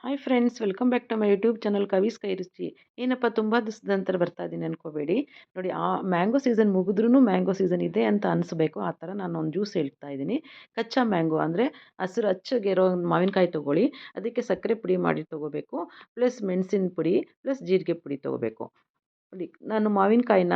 Hi friends, welcome back to my YouTube channel ಕವಿಸ್ ಕೈ ರುಚಿ. ಏನಪ್ಪ ತುಂಬ ದಿವಸದ ನಂತರ ಬರ್ತಾ ಇದ್ದೀನಿ ಅನ್ಕೋಬೇಡಿ. ನೋಡಿ, ಆ ಮ್ಯಾಂಗೋ ಸೀಸನ್ ಮುಗಿದ್ರೂ ಮ್ಯಾಂಗೋ ಸೀಸನ್ ಇದೆ ಅಂತ ಅನಿಸ್ಬೇಕು. ಆ ಥರ ನಾನು ಒಂದು ಜ್ಯೂಸ್ ಹೇಳ್ತಾ ಇದ್ದೀನಿ. ಕಚ್ಚಾ ಮ್ಯಾಂಗೋ ಅಂದರೆ ಹಸಿರು ಹಚ್ಚಗೆ ಇರೋ ಒಂದು ಮಾವಿನಕಾಯಿ ತೊಗೊಳ್ಳಿ. ಅದಕ್ಕೆ ಸಕ್ಕರೆ ಪುಡಿ ಮಾಡಿ ತೊಗೋಬೇಕು, ಪ್ಲಸ್ ಮೆಣಸಿನ ಪುಡಿ, ಪ್ಲಸ್ ಜೀರಿಗೆ ಪುಡಿ ತೊಗೋಬೇಕು. ನೋಡಿ, ನಾನು ಮಾವಿನಕಾಯಿನ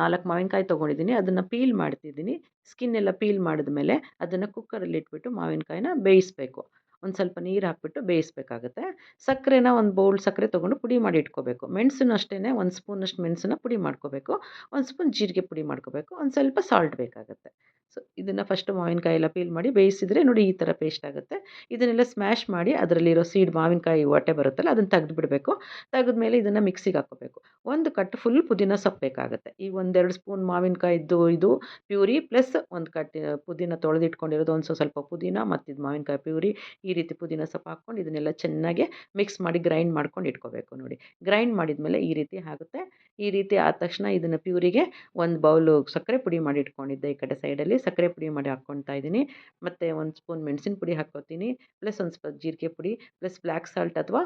4 ಮಾವಿನಕಾಯಿ ತೊಗೊಂಡಿದ್ದೀನಿ. ಅದನ್ನು ಪೀಲ್ ಮಾಡ್ತಿದ್ದೀನಿ. ಸ್ಕಿನ್ ಎಲ್ಲ ಪೀಲ್ ಮಾಡಿದ್ಮೇಲೆ ಅದನ್ನು ಕುಕ್ಕರಲ್ಲಿ ಇಟ್ಬಿಟ್ಟು ಮಾವಿನಕಾಯಿನ ಬೇಯಿಸಬೇಕು. ಒಂದು ಸ್ವಲ್ಪ ನೀರು ಹಾಕ್ಬಿಟ್ಟು ಬೇಯಿಸಬೇಕಾಗತ್ತೆ. ಸಕ್ಕರೆನ ಒಂದು ಬೌಲ್ ಸಕ್ಕರೆ ತೊಗೊಂಡು ಪುಡಿ ಮಾಡಿ ಇಟ್ಕೋಬೇಕು. ಮೆಣಸನ್ನು ಅಷ್ಟೇ, 1 ಸ್ಪೂನಷ್ಟು ಮೆಣಸನ್ನ ಪುಡಿ ಮಾಡ್ಕೋಬೇಕು. 1 ಸ್ಪೂನ್ ಜೀರಿಗೆ ಪುಡಿ ಮಾಡ್ಕೋಬೇಕು. ಒಂದು ಸ್ವಲ್ಪ ಸಾಲ್ಟ್ ಬೇಕಾಗುತ್ತೆ. ಸೊ ಇದನ್ನು ಫಸ್ಟು ಮಾವಿನಕಾಯಿ ಎಲ್ಲ ಪೀಲ್ ಮಾಡಿ ಬೇಯಿಸಿದರೆ ನೋಡಿ ಈ ಥರ ಪೇಸ್ಟ್ ಆಗುತ್ತೆ. ಇದನ್ನೆಲ್ಲ ಸ್ಮ್ಯಾಶ್ ಮಾಡಿ ಅದರಲ್ಲಿರೋ ಸೀಡ್ ಮಾವಿನಕಾಯಿ ಹೊಟ್ಟೆ ಬರುತ್ತಲ್ಲ ಅದನ್ನು ತೆಗೆದುಬಿಡಬೇಕು. ತೆಗೆದ್ಮೇಲೆ ಇದನ್ನು ಮಿಕ್ಸಿಗೆ ಹಾಕ್ಕೋಬೇಕು. ಒಂದು ಕಟ್ ಫುಲ್ ಪುದೀನ ಸೊಪ್ಪು ಬೇಕಾಗುತ್ತೆ. ಈಗ 1-2 ಸ್ಪೂನ್ ಮಾವಿನಕಾಯಿದ್ದು ಇದು ಪ್ಯೂರಿ ಪ್ಲಸ್ ಒಂದು ಕಟ್ ಪುದೀನ ತೊಳೆದಿಟ್ಕೊಂಡಿರೋದು, ಒಂದು ಸ್ವಲ್ಪ ಪುದೀನ ಮತ್ತು ಇದು ಮಾವಿನಕಾಯಿ ಪ್ಯೂರಿ, ಈ ರೀತಿ ಪುದೀನ ಸೊಪ್ಪು ಹಾಕ್ಕೊಂಡು ಇದನ್ನೆಲ್ಲ ಚೆನ್ನಾಗಿ ಮಿಕ್ಸ್ ಮಾಡಿ ಗ್ರೈಂಡ್ ಮಾಡ್ಕೊಂಡು ಇಟ್ಕೋಬೇಕು. ನೋಡಿ, ಗ್ರೈಂಡ್ ಮಾಡಿದ್ಮೇಲೆ ಈ ರೀತಿ ಆಗುತ್ತೆ. ಈ ರೀತಿ ಆದ ತಕ್ಷಣ ಇದನ್ನು ಪ್ಯೂರಿಗೆ ಒಂದು ಬೌಲು ಸಕ್ಕರೆ ಪುಡಿ ಮಾಡಿ ಇಟ್ಕೊಂಡಿದ್ದೆ ಈ ಕಡೆ ಸೈಡಲ್ಲಿ ಸಕ್ಕರೆ ಪುಡಿ ಮಾಡಿ ಹಾಕ್ಕೊಳ್ತಾ ಇದ್ದೀನಿ. ಮತ್ತು 1 ಸ್ಪೂನ್ ಮೆಣಸಿನ ಪುಡಿ ಹಾಕ್ಕೋತೀನಿ, ಪ್ಲಸ್ ಒಂದು ಸ್ವಲ್ಪ ಜೀರಿಗೆ ಪುಡಿ, ಪ್ಲಸ್ ಬ್ಲ್ಯಾಕ್ ಸಾಲ್ಟ್ ಅಥವಾ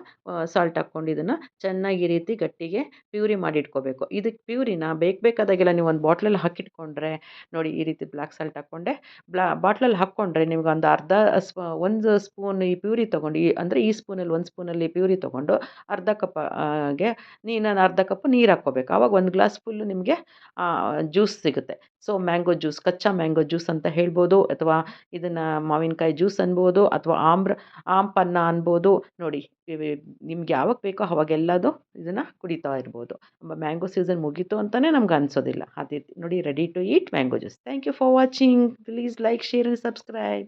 ಸಾಲ್ಟ್ ಹಾಕ್ಕೊಂಡು ಇದನ್ನು ಚೆನ್ನಾಗಿ ಈ ರೀತಿ ಗಟ್ಟಿಗೆ ಪ್ಯೂರಿ ಮಾಡಿ ಇಟ್ಕೋಬೇಕು. ಇದಕ್ಕೆ ಪ್ಯೂರಿನ ಬೇಕಾದಾಗೆಲ್ಲ ನೀವು ಒಂದು ಬಾಟ್ಲಲ್ಲಿ ಹಾಕಿಟ್ಕೊಂಡ್ರೆ ನೋಡಿ, ಈ ರೀತಿ ಬ್ಲ್ಯಾಕ್ ಸಾಲ್ಟ್ ಹಾಕ್ಕೊಂಡೆ ಬಾಟ್ಲಲ್ಲಿ ಹಾಕ್ಕೊಂಡ್ರೆ ನಿಮ್ಗೆ ಒಂದು ಅರ್ಧ 1 ಸ್ಪೂನ್ ಈ ಪ್ಯೂರಿ ತೊಗೊಂಡು, ಅಂದರೆ ಈ ಸ್ಪೂನಲ್ಲಿ 1 ಸ್ಪೂನಲ್ಲಿ ಪ್ಯೂರಿ ತೊಗೊಂಡು ಅರ್ಧ ಕಪ್ ಗೆ ನಾನು ಅರ್ಧ ಕಪ್ ನೀರು ಹಾಕ್ಕೋಬೇಕು. ಆವಾಗ 1 ಗ್ಲಾಸ್ ಫುಲ್ಲು ನಿಮಗೆ ಜ್ಯೂಸ್ ಸಿಗುತ್ತೆ. ಸೊ ಮ್ಯಾಂಗೋ ಜ್ಯೂಸ್, ಕಚ್ಚಾ ಮ್ಯಾಂಗೋ ಜ್ಯೂಸ್ ಅಂತ ಹೇಳ್ಬೋದು, ಅಥವಾ ಇದನ್ನು ಮಾವಿನಕಾಯಿ ಜ್ಯೂಸ್ ಅನ್ಬೋದು, ಅಥವಾ ಆಂಪನ್ನ ಅನ್ಬೋದು. ನೋಡಿ, ನಿಮ್ಗೆ ಯಾವಾಗ ಬೇಕೋ ಅವಾಗೆಲ್ಲದು ಇದನ್ನು ಕುಡಿತಾ ಇರ್ಬೋದು. ಮ್ಯಾಂಗೋ ಸೀಸನ್ ಮುಗೀತು ಅಂತಲೇ ನಮ್ಗೆ ಅನಿಸೋದಿಲ್ಲ. ಅದೇ ನೋಡಿ, ready to eat mango juice. Thank you for watching. Please like, share and subscribe.